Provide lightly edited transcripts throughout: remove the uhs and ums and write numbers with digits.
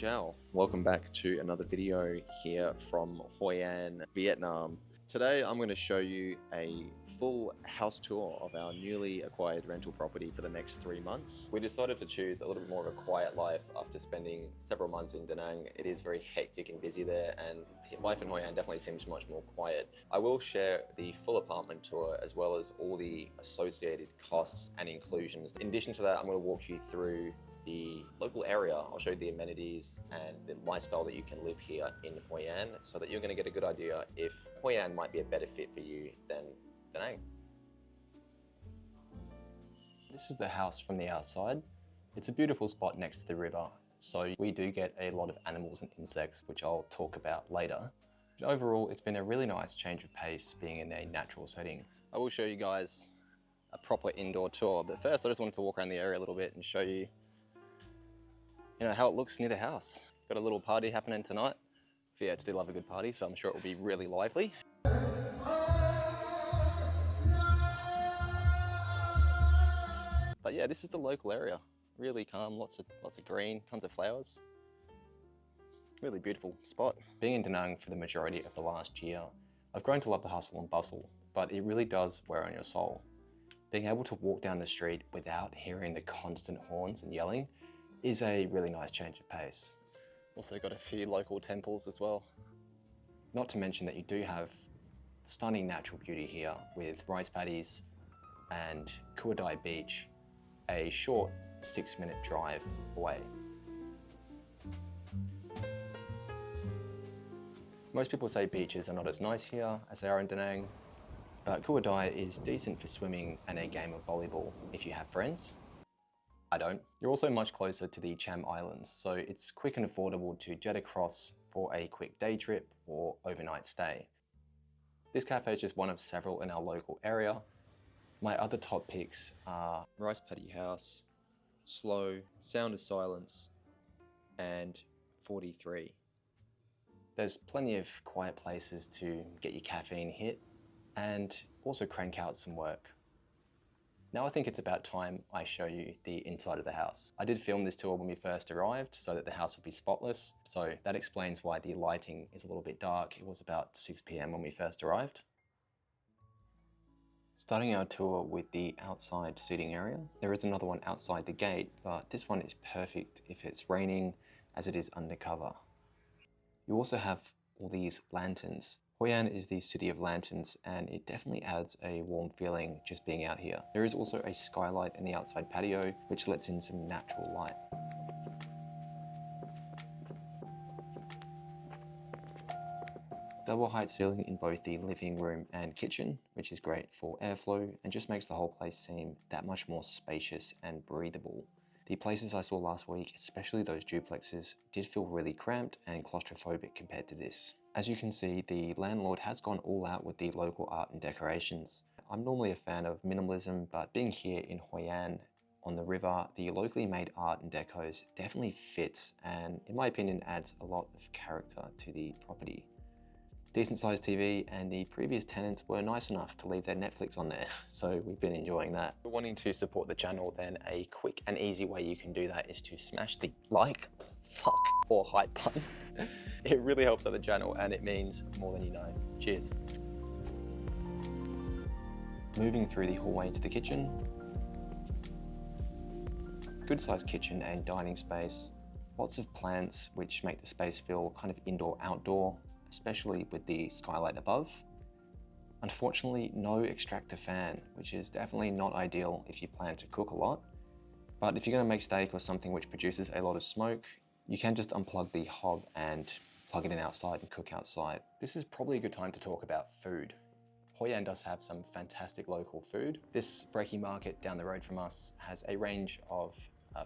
Ciao, welcome back to another video here from Hoi An, Vietnam. Today I'm going to show you a full house tour of our newly acquired rental property for the next 3 months. We decided to choose a little bit more of a quiet life after spending several months in Da Nang. It is very hectic and busy there, and life in Hoi An definitely seems much more quiet. I will share the full apartment tour as well as all the associated costs and inclusions. In addition to that, I'm going to walk you through the local area. I'll show you the amenities and the lifestyle that you can live here in Hoi An, so that you're going to get a good idea if Hoi An might be a better fit for you than Da Nang. This is the house from the outside. It's a beautiful spot next to the river, so we do get a lot of animals and insects, which I'll talk about later. But overall, it's been a really nice change of pace being in a natural setting. I will show you guys a proper indoor tour, but first I just wanted to walk around the area a little bit and show you how it looks near the house. Got a little party happening tonight. Viets do love a good party, so I'm sure it will be really lively. But yeah, this is the local area. Really calm, lots of green, tons of flowers. Really beautiful spot. Being in Da Nang for the majority of the last year, I've grown to love the hustle and bustle, but it really does wear on your soul. Being able to walk down the street without hearing the constant horns and yelling is a really nice change of pace. Also got a few local temples as well. Not to mention that you do have stunning natural beauty here with rice paddies and Cua Dai beach, a short 6-minute drive away. Most people say beaches are not as nice here as they are in Da Nang, but Cua Dai is decent for swimming and a game of volleyball if you have friends. I don't. You're also much closer to the Cham Islands, so it's quick and affordable to jet across for a quick day trip or overnight stay. This cafe is just one of several in our local area. My other top picks are Rice Paddy House, Slow, Sound of Silence, and 43. There's plenty of quiet places to get your caffeine hit and also crank out some work. Now I think it's about time I show you the inside of the house. I did film this tour when we first arrived so that the house would be spotless, so that explains why the lighting is a little bit dark. It was about 6 p.m. when we first arrived. Starting our tour with the outside seating area. There is another one outside the gate, but this one is perfect if it's raining, as it is undercover. You also have all these lanterns. Hoi An is the city of lanterns, and it definitely adds a warm feeling just being out here. There is also a skylight in the outside patio, which lets in some natural light. Double height ceiling in both the living room and kitchen, which is great for airflow and just makes the whole place seem that much more spacious and breathable. The places I saw last week, especially those duplexes, did feel really cramped and claustrophobic compared to this. As you can see, the landlord has gone all out with the local art and decorations. I'm normally a fan of minimalism, but being here in Hoi An on the river, the locally made art and decos definitely fits, and in my opinion adds a lot of character to the property. Decent sized TV, and the previous tenants were nice enough to leave their Netflix on there, so we've been enjoying that. If you're wanting to support the channel, then a quick and easy way you can do that is to smash the like, or hype button. It really helps out the channel and it means more than you know. Cheers. Moving through the hallway to the kitchen. Good sized kitchen and dining space. Lots of plants which make the space feel kind of indoor-outdoor, especially with the skylight above. Unfortunately, no extractor fan, which is definitely not ideal if you plan to cook a lot. But if you're going to make steak or something which produces a lot of smoke, you can just unplug the hob and plug it in outside and cook outside. This is probably a good time to talk about food. Hoi An does have some fantastic local food. This Breaky Market down the road from us has a range of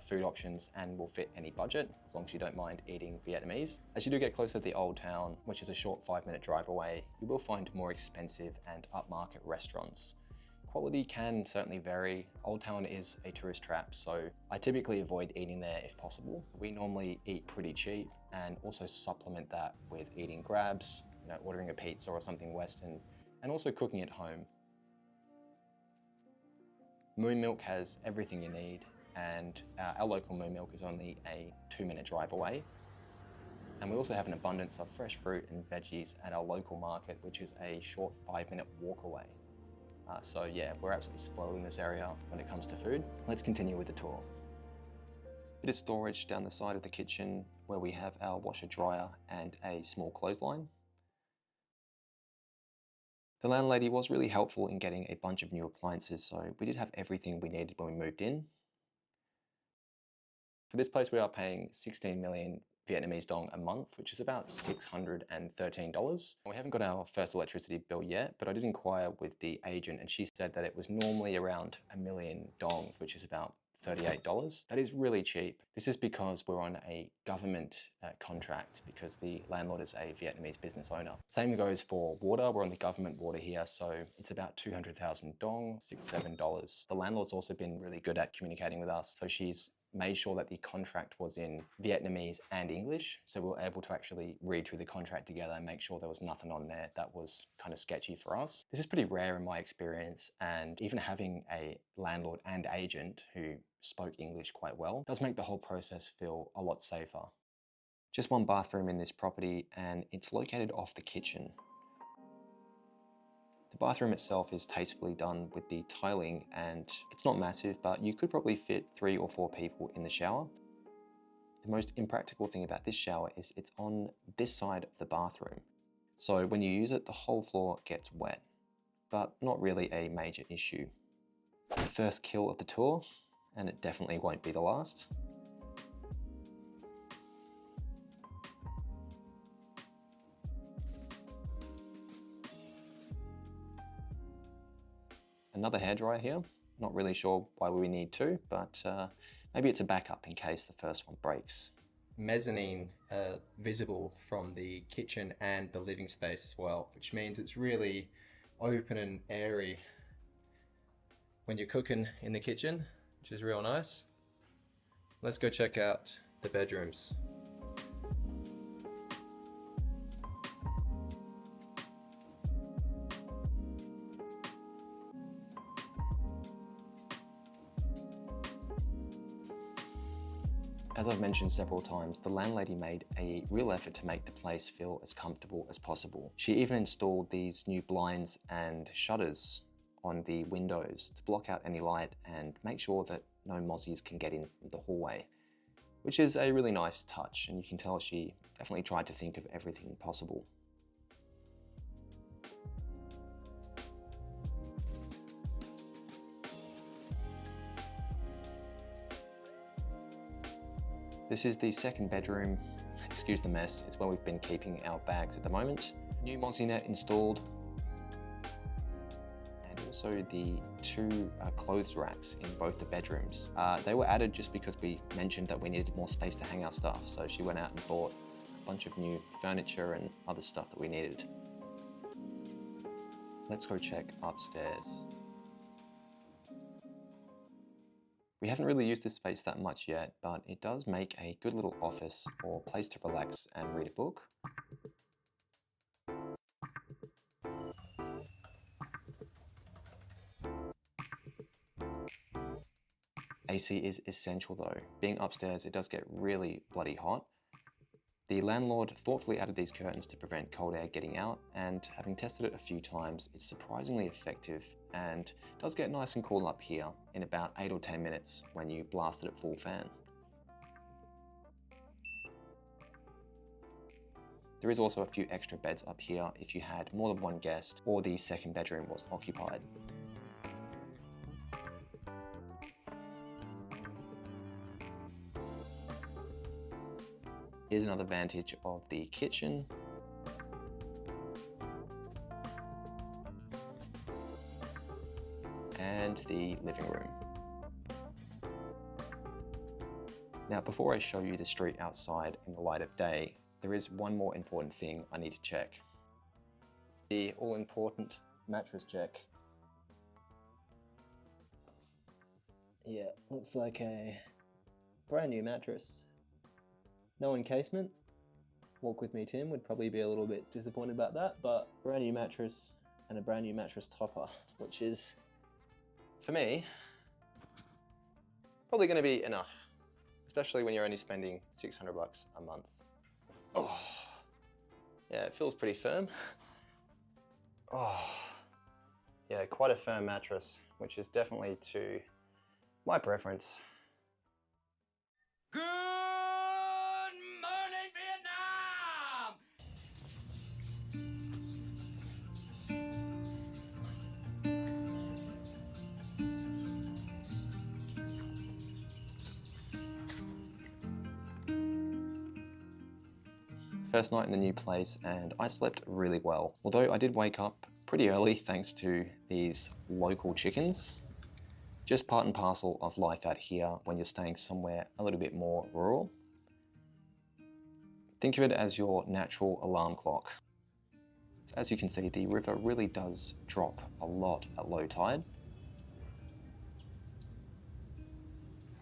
food options and will fit any budget, as long as you don't mind eating Vietnamese. As you do get closer to the Old Town, which is a short 5-minute drive away, you will find more expensive and upmarket restaurants. Quality can certainly vary. Old Town is a tourist trap, so I typically avoid eating there if possible. We normally eat pretty cheap and also supplement that with eating grabs, ordering a pizza or something Western, and also cooking at home. Moon Milk has everything you need, and our local Moon Milk is only a 2-minute drive away. And we also have an abundance of fresh fruit and veggies at our local market, which is a short 5-minute walk away. So yeah, we're absolutely spoiled in this area when it comes to food. Let's continue with the tour. Bit of storage down the side of the kitchen where we have our washer dryer and a small clothesline. The landlady was really helpful in getting a bunch of new appliances, so we did have everything we needed when we moved in. For this place, we are paying 16 million Vietnamese dong a month, which is about $613. We haven't got our first electricity bill yet, but I did inquire with the agent and she said that it was normally around a million dong, which is about $38. That is really cheap. This is because we're on a government contract because the landlord is a Vietnamese business owner. Same goes for water. We're on the government water here, so it's about 200,000 dong, $6-7. The landlord's also been really good at communicating with us, so she's made sure that the contract was in Vietnamese and English, so we were able to actually read through the contract together and make sure there was nothing on there that was kind of sketchy for us. This is pretty rare in my experience, and even having a landlord and agent who spoke English quite well does make the whole process feel a lot safer. Just one bathroom in this property, and it's located off the kitchen. The bathroom itself is tastefully done with the tiling, and it's not massive, but you could probably fit 3 or 4 people in the shower. The most impractical thing about this shower is it's on this side of the bathroom. So when you use it, the whole floor gets wet, but not really a major issue. The first kill of the tour, and it definitely won't be the last. Another hairdryer here. Not really sure why we need two, but maybe it's a backup in case the first one breaks. Mezzanine visible from the kitchen and the living space as well, which means it's really open and airy when you're cooking in the kitchen, which is real nice. Let's go check out the bedrooms. As I've mentioned several times, the landlady made a real effort to make the place feel as comfortable as possible. She even installed these new blinds and shutters on the windows to block out any light and make sure that no mozzies can get in from the hallway, which is a really nice touch, and you can tell she definitely tried to think of everything possible. This is the second bedroom. Excuse the mess, it's where we've been keeping our bags at the moment. New mozzie net installed, and also the 2 clothes racks in both the bedrooms. They were added just because we mentioned that we needed more space to hang our stuff, so she went out and bought a bunch of new furniture and other stuff that we needed. Let's go check upstairs. We haven't really used this space that much yet, but it does make a good little office or place to relax and read a book. AC is essential though. Being upstairs, it does get really bloody hot. The landlord thoughtfully added these curtains to prevent cold air getting out, and having tested it a few times, it's surprisingly effective and does get nice and cool up here in about 8 or 10 minutes when you blast it at full fan. There is also a few extra beds up here if you had more than one guest or the second bedroom was occupied. Here's another advantage of the kitchen. And the living room. Now, before I show you the street outside in the light of day, there is one more important thing I need to check. The all-important mattress check. Yeah, looks like a brand new mattress. No encasement. Walk with me, Tim would probably be a little bit disappointed about that, but brand new mattress and a brand new mattress topper, which is, for me, probably going to be enough, especially when you're only spending 600 bucks a month. Oh, yeah, it feels pretty firm. Oh, yeah, quite a firm mattress, which is definitely to my preference. Good morning, Vietnam! First night in the new place, and I slept really well. Although I did wake up pretty early thanks to these local chickens. Just part and parcel of life out here when you're staying somewhere a little bit more rural. Think of it as your natural alarm clock. So as you can see, the river really does drop a lot at low tide.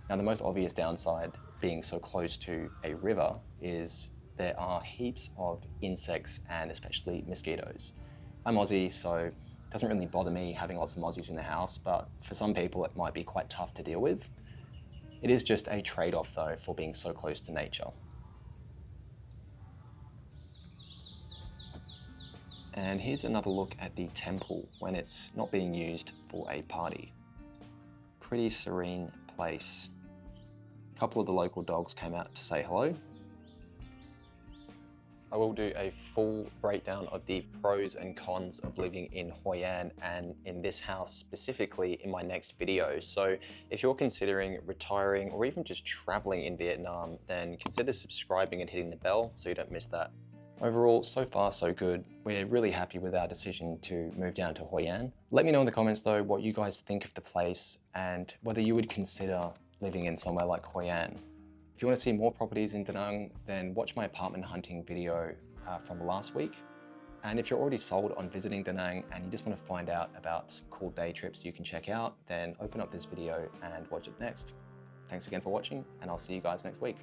Now, the most obvious downside being so close to a river is there are heaps of insects and especially mosquitoes. I'm Aussie, so it doesn't really bother me having lots of mozzies in the house, but for some people it might be quite tough to deal with. It is just a trade-off though for being so close to nature. And here's another look at the temple when it's not being used for a party. Pretty serene place. A couple of the local dogs came out to say hello. I will do a full breakdown of the pros and cons of living in Hoi An and in this house specifically in my next video. So if you're considering retiring or even just traveling in Vietnam, then consider subscribing and hitting the bell so you don't miss that. Overall, so far so good. We're really happy with our decision to move down to Hoi An. Let me know in the comments though what you guys think of the place and whether you would consider living in somewhere like Hoi An. If you want to see more properties in Da Nang, then watch my apartment hunting video from last week. And if you're already sold on visiting Da Nang and you just want to find out about some cool day trips you can check out, then open up this video and watch it next. Thanks again for watching, and I'll see you guys next week.